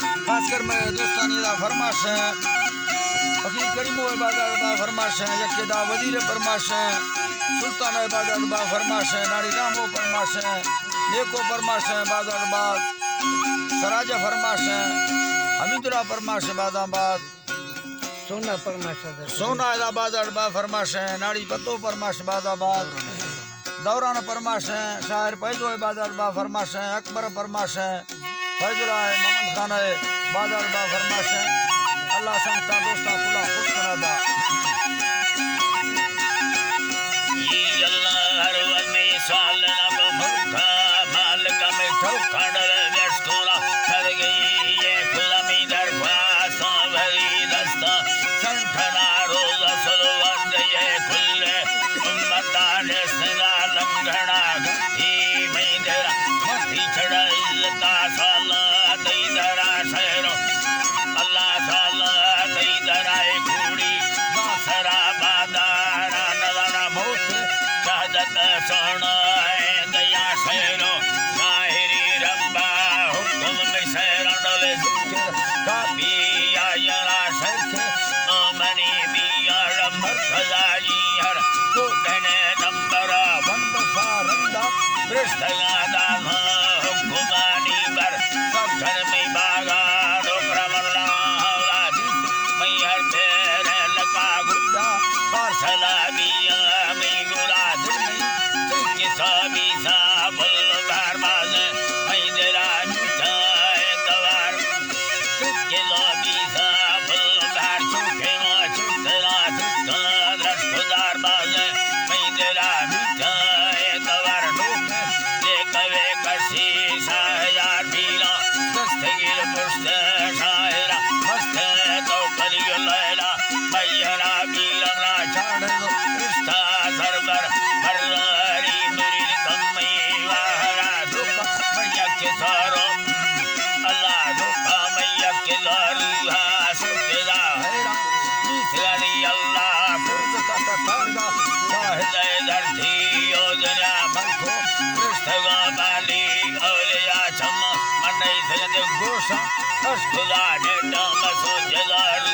खासकर मेरे दोस्तानी दा फरमाश है फकीर करीमो इबादत बा फरमाश है यके दा वजीर फरमाश है सुल्तान इबादत बा फरमाश है नारी रामो फरमाश है नेको फरमाश है इबादत बा सराजा फरमाश है हमीदुल्लाह फरमाश इबादाबाद सोना फरमाश सोना इबादत बा फरमाश है नारी पतो फरमाश इबादाबाद दौरान फरमाश है शायर पैदो इबादत बा फरमाश है अकबर फरमाश है फैजुल्लाह मोहम्मद खान इबादत बा फरमाश है अल्लाह संगता दोस्ता खुला खुश करा दा ये अल्लाह हर वक्त में साल ना भूखा माल का में ठोकर व्यस्कोला कर गई ये खुला में दरख्वास्त भरी दस्ता संठना रोज सलवंद ये खुले उम्मतान सदा लंघना ही में तेरा मथी चढ़ा इल्ता साला दई दरा शहरो अल्लाह साला दई दरा कुड़ी बासरा बादारा नदाना मौत शहादत सोना दया शहरो जाहिरी रब्बा हुक्म में शहर डोले काबी आयरा शेख अमनी बियार मरखजाई हर कोटने नंबर वन बफारंदा दृष्टया दान हुक्मानी बर सब घर में बागा डोकरा मरला औलादी मैं हर तेरे लगा गुड्डा पार्सला बिया मैं गुरा दिल में के साबी सा बुलगार बाजे मैं तेरा मिठाई दवार के लबी सा बुलगार चुके नो चुतरा चुतरा रसदार बाजे मैं तेरा मिठाई दवार ढूंढ ले कवे कसी सायार भीला दस्तगीर पुष्ट शायरा मस्त तो कलियो लैला मैयरा भीला ना छाड़ दो रिश्ता सरबर हररी मेरी कम्मी वाहरा दुख मैया के सारो अल्लाह दुख मैया के लारू सुखदा हैरा निसरी अल्लाह फुर्सत तारगा शाहिद धरती योजना मखो कृष्णगा बाली औलिया छम मनै सजद गोशा अशकुला ने डम सो जलाल